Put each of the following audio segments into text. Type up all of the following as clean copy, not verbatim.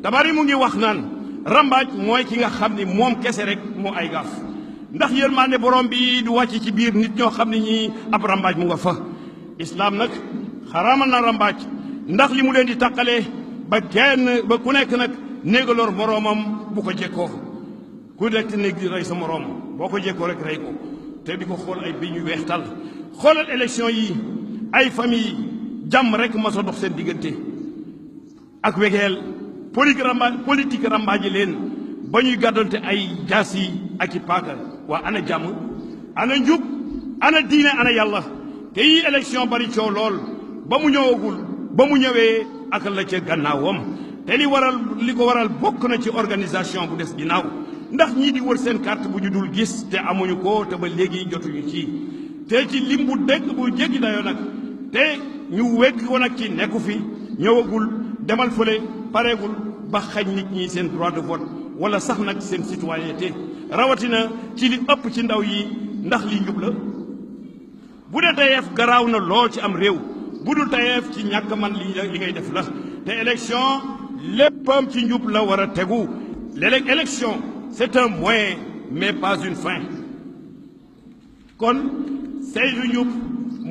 Tabari mu ngi wax naan rambaaj mooy ki nga xam ni moom kese rek moo ay gaaf ndax yërmande borom bi du wàcc ci biir nit ñoo xam ne ñii ab rambaaj mu nga fa islaam nag xaraamal na rambaaj ndax li mu leen di tàqalee ba ku nekk nag néegaloor moroomam bu ko jekkoo ku nekk néeg di rey sa moroom boo ko jekkoo rek rey ko te di ko xool ay bi ñu weex tal xoolal élection yi ay famille jàmm rek ma sa dox seen diggante ak wegeel politique rambaaji leen ba ñuy gàddante ay jaas yi ak i paaka waa ana jàmm ana njub ana diine ana yàlla te yi élection bari coow lool ba mu ñëwagul ba mu ñëwee ak la ca gannaawam te li ko waral bokk na ci organisation bu des ginnaaw ndax ñii di wër seen carte bu ñu dul gis te amuñu ko te ba léegi jotuñu ci te ci lim bu dégg bu jéggi dayoo nag te ñu wekk ko nag ci nekku fi ñëwagul demal fële pareegul ba xañ nit ñi seen droit de vote wala sax nag seen citoyenneté rawatina ci li ëpp ci ndaw yi ndax li njub la bu dee tayeef garaaw na lool ci am réew bu dul tayeef ci ñàkk man li ngay def la te élection léppam ci njub la war a tegu l'élection c'est un moyen mais pas une fin kon saytu njub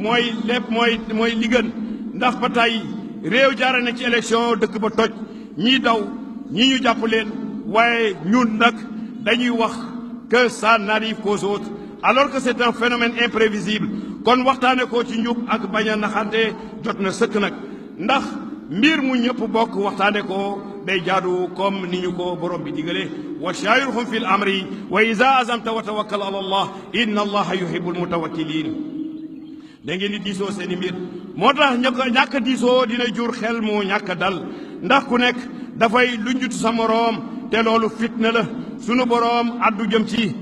mooy lépp mooy li gën ndax ba tey réew jaare na ci élection dëkk ba toj ñii daw ñii ñu jàpp leen waaye ñun nag dañuy wax que ça n'arrive qu'aux autres alors que c'est un phénomène imprévisible kon waxtaane ko ci njub ak bañ a naxante jot na sëkk nag ndax mbir mu ñëpp bokk waxtaane ko day jaadu comme ni ñu ko borom bi digale wa shawirhum fil amri wa iza azamta wa tawakkal ala allah inna allaha yuhibbul mutawakkilin da ngeen di diisoo seeni mbir moo tax ñàkk diisoo dina jur xel mu ñàkk dal ndax ku nekk dafay lunjutu sa moroom te loolu fitna la sunu boroom addu jëm ci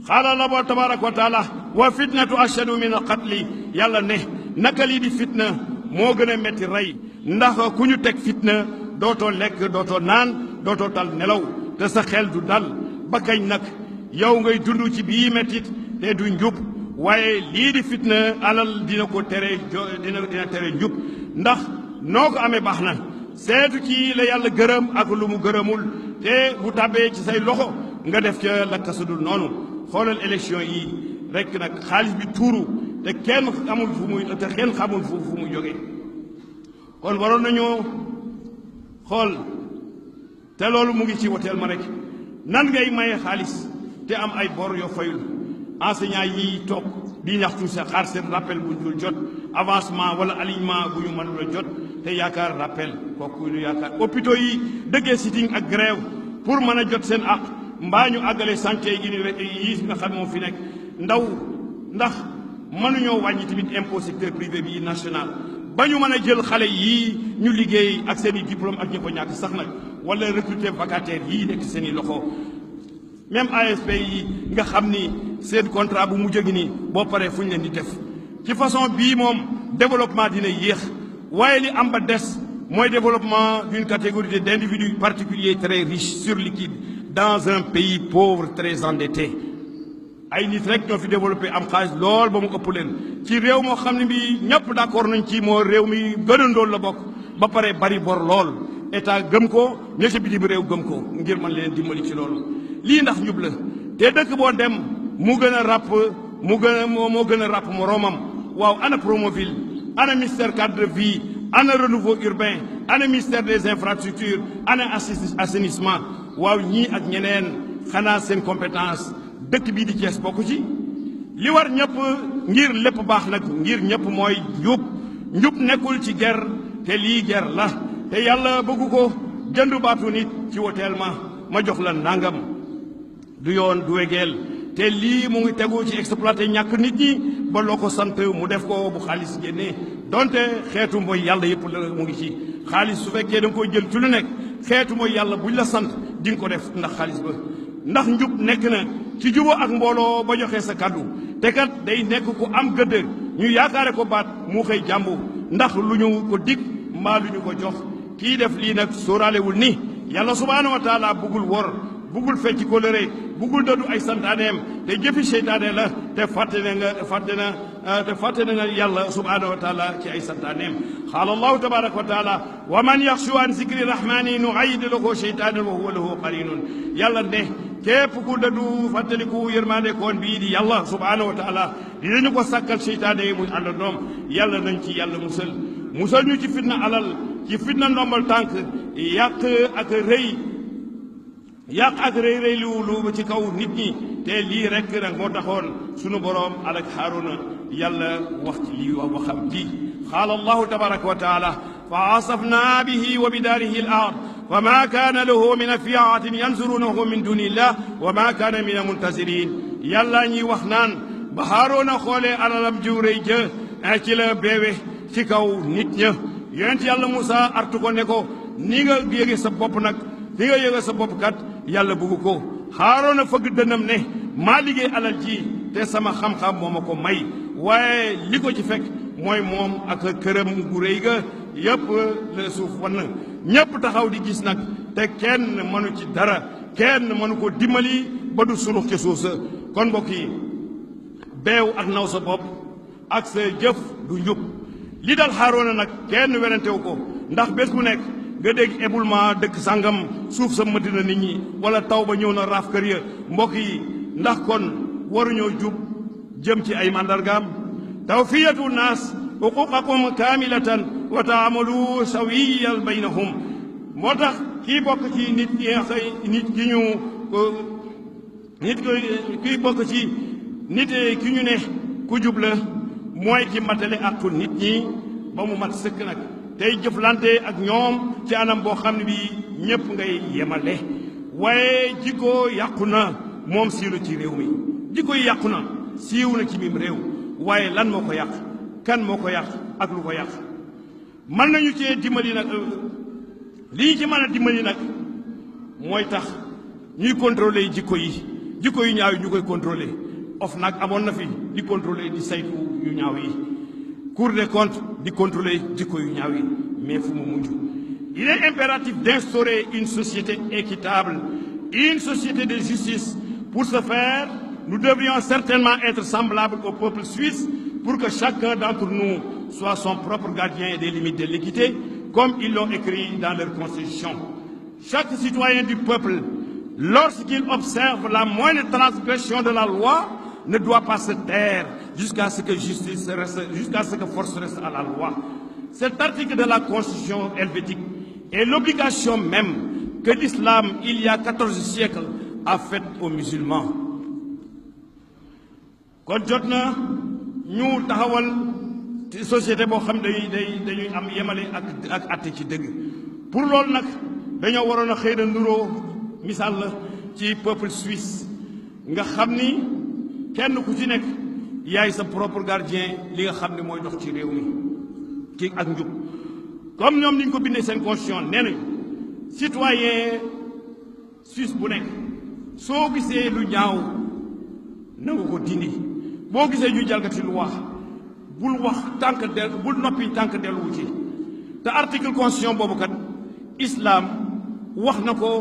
xaala la tabaraka wa taala wa fitnatu ashadu min alqatli yàlla ne naka lii di fitna moo gën a metti rey ndax ku ñu teg fitna dootoo lekk dootoo naan dootoo tal nelaw te sa xel du dal ba kañ nag yow ngay dund ci bii mettit te du njub waaye lii di fitna alal dina ko tere dina tere njub ndax noo ko amee baax na seetu ci la yàlla gërëm ak lu mu gërëmul te bu tàbbee ci say loxo nga def ca lakka sudul noonu xoolal élection yi rek nag xaalis bi tuuru te kenn amul kenn xamul fu muy jógee kon waroon nañoo xool te loolu mu ngi ci woteel ma rek nan ngay maye xaalis te am ay bor yoo fayul enseignant yi toog di ñaxtu sa xaar seen rappel bu ñu dul jot avancement wala alignement bu ñu mënul a jot te yaakaar rappel kooku ñu yaakaar hôpitaux yi dëggee sitting ak grève pour mën a jot seen àq mbaa ñu àggale santé yi nga xam moom fi nekk ndax mënuñoo wàññi tamit impôt secteur privé bi national ba ñu mën a jël xale yii ñu liggéey ak seen i diplôme ak ñëpp a ñàkk sax nag wala recruter vacataire yii nekk seen i loxo même ASP yi nga xam ni seen contrat bu mujj gi nii boo paree fu ñu leen di def ci façon bii moom développement dina yéex waaye li am ba des mooy développement d'une catégorie d'individus particuliers très riches surliquides dans un pays pauvre très endetté ay nit rek ñoo fi développé am xaalis lool ba mu ëpp leen ci réew moo xam ne bi ñëpp d'accord nañ ci moo réew mi gën a ndóol la bokk ba pare bari bor lool état gëm ko ña ca bitim réew gëm ko ngir mën leen dimbali ci loolu lii ndax njub la te dëkk boo dem mu gën a ràpp moo gën a ràpp moroomam waaw ana Promoville ana ministère cadre de vie ana renouveau urbain ana ministère des infrastructures ana assainissement waaw ñii ak ñeneen xanaa seen compétence dëkk bii di Thiès bokku ci li war ñëpp ngir lépp baax nag ngir ñëpp mooy njub nekkul ci ger te lii ger la te yàlla bëggu ko jëndu baatu nit ci woteel ma jox la nangam du yoon du wegeel te lii mu ngi tegu ci exploité ñàkk nit ñi ba loo ko sant mu def ko bu xaalis génnee donte xeetu mooy yàlla yëpp la mu ngi ci xaalis su fekkee da nga koy jël ci lu nekk xeetu mooy yàlla buñ la sant di nga ko def ndax xaalis ba ndax njub nekk na ci juboo ak mbooloo ba joxee sa kaddu te kat day nekk ku am gëdd ñu yaakaare ko baat mu xëy jàmbu ndax lu ñu ko dig mbaa lu ñu ko jox kii def lii nag sóoraalewul ni yàlla subhaanahu wa taala buggul wor buggul fecc kóllëre buggul dëddu ay santaaneem te jëfi seytaane la te fàtte na te fàtte na yàlla subhanahu wa taala ci ay santaaneem qaala allahu tabaraka wa taala wa man yaxshu an zikri rahmani nu'ayyid lahu shaytanan wa huwa lahu qarinun yàlla ne képp ku dadu fàttaliku yërmande koon bii di yàlla subhanahu wa taala dinañu ko sàkkal seytaane muy àndandoom yàlla nañ ci yàlla musal ñu ci fitna alal ci fitna ndombal tànk yàq ak rëy lu ci kaw nit ñi te lii rek nag moo taxoon sunu boroom alak Haaruna yàlla wax ci lii waxam ji qaala allahu tabaraka wa taala fa asafna bihi wa bidaarihi al ard wa ma kaana lahu min fi'atin yansurunahu min duni illah wa ma kaana min muntasirin yàlla ñuy wax naan ba Haaruna xoolee alalam jiw rëy jë ci la beewe ci kaw nit ña yonent yàlla Muusa artu ko ne ko ni nga yëge sa bopp nag ni nga yëge sa bopp kat yàlla bugg ko Haaruna fëgg dënnam ne maa liggéey alal ji te sama xam-xam moo ma ko may waaye li ko ci fekk mooy moom ak këram gu rëy ga yëpp la suuf wan ñëpp taxaw di gis nag te kenn mënu ci dara kenn mënu ko dimbali ba du surux ci suuf sa kon mbokk yi beew ak naw sa bopp ak sa jëf du njub li dal Haaruna nag kenn werantewu ko ndax bés bu nekk nga dégg éboulement dëkk sàngam suuf sa mëdd na nit ñi wala taw ba ñëw na raaf kër ya mbokk yi ndax kon waruñoo jub jëm ci ay mandargaam tawfiyatu naas xuquqakum kaamilatan wa taamalu sawiyan baynahum moo tax kii bokk ci nit ki ñu ne ku jub la mooy ki matale àqu nit ñi ba mu mat sëkk nag tey jëflante ak ñoom ci anam boo xam ne bi ñëpp ngay yemale waaye jikko yàqu na moom siilu ci réew mi jikko yi yàqu na siiw na ci mim réew waaye lan moo ko yàq kan moo ko yàq ak lu ko yàq mën nañu cee dimbali nag li ñu ci mën a dimbali nag mooy tax ñuy contrôler jikko yu ñaaw yi ñu koy contrôler OFNAC amoon na fi di contrôler di saytu yu ñaaw yi Cour des comptes di contrôler jikko yu ñaaw yi mais fu mu mujj il est impératif d'instaurer une société équitable une société de justice. Pour ce faire, nous devrions certainement être semblables au peuple suisse pour que chacun d'entre nous soit son propre gardien des limites de l'équité, comme ils l'ont écrit dans leur constitution. Chaque citoyen du peuple, lorsqu'il observe la moindre transgression de la loi, ne doit pas se taire jusqu'à ce que force reste à la loi. Cet article de la Constitution helvétique est l'obligation même que l'islam, il y a 14 siècles, a faite aux musulmans. kon jot na ñu taxawal société boo xam dañuy am yemale ak atte ci dëgg pour loolu nag dañoo waroon a xëy na nuroo misaal la ci peuple suisse nga xam ni kenn ku ci nekk yaay sa propre gardien li nga xam ne mooy dox ci réew mi ci ak njub comme ñoom niñ ko bindee seen constitution nee nañ citoyen suisse bu nekk soo gisee lu ñaaw na nga ko dindi boo gisee ñu jalgati lu wax bul wax bul noppi tànk delluwu ci te article constitution boobu kat islam wax na ko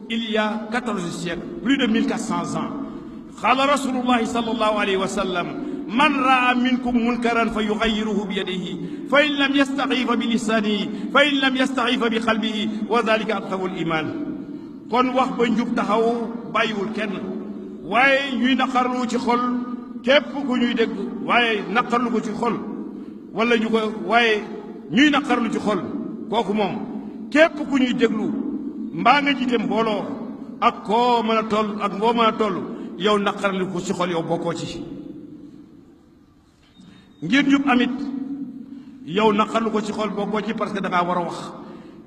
il y a 14 siècles plus de 1400 ans qala rasulullahi sallallahu alayhi wa sallam man raa minkum munkaran fa yughayyiruhu bi yadihi fa in lam yastati fa bi lisanihi fa in lam yastati fa bi qalbihi wa dhalika atqahu al iman kon wax ba njub taxaw bàyyiwul kenn waaye ñuy naqarlu ci xol képp ku ñuy dégg waaye naqarlu ko ci xol wala ñu ko waaye ñuy naqarlu ci xol kooku moom képp ku ñuy déglu mbaa nga jiite mbooloo ak koo mën a toll ak ngoo mën a toll yow naqarlu ko ci xol yow bokkoo ci ngir njub amit yow naqarlu ko ci xol bokkoo ci parce que dangaa war a wax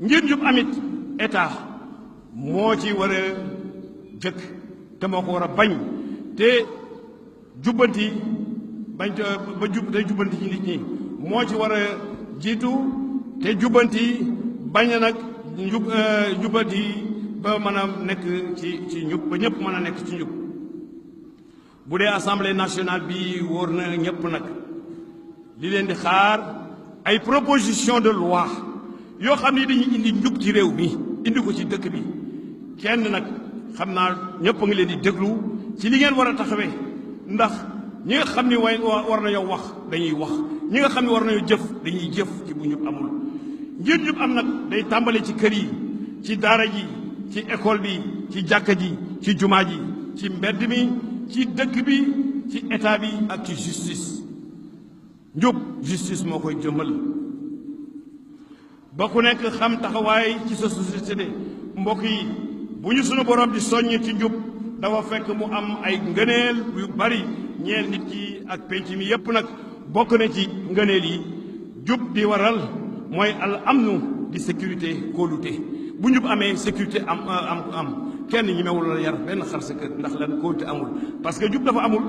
ngir njub amit état moo ci war a jëkk te moo ko war a bañ te jubbanti bañ ba te jubbanti ci nit ñi moo ci war a jiitu te jubbanti bañ a nag jubbanti ba mën a nekk ci njub ba ñëpp mën a nekk ci njub bu dee assemblée nationale bi wóor na ñëpp nag li leen di xaar ay proposition de loi yoo xam ni dañuy indi njub ci réew mi indi ko ci dëkk bi kenn nag xam naa ñëpp a ngi leen di déglu ci li ngeen war a taxawee ndax ñi nga xam ni war nañoo wax dañuy wax ñi nga xam ni war nañoo jëf dañuy jëf ci bu njub amul njiit njub am nag day tàmbale ci kër yi ci daara ji ci école bi ci jàkka ji ci jumaa ji ci mbedd mi ci dëkk bi ci état bi ak ci justice njub justice moo koy jëmmal ba ku nekk xam taxawaay ci sa société de mbokk yi bu ñu sunu borom di soññ ci njub dafa fekk mu am ay ngëneel yu bari ñeel nit ki ak penc mi yépp nag bokk na ci ngëneel yi jub di waral mooy al amnu di sécurité kóolute bu njub amee sécurité am kenn ñi mewul la yar benn xar sa kër ndax lan kóolute amul parce que jub dafa amul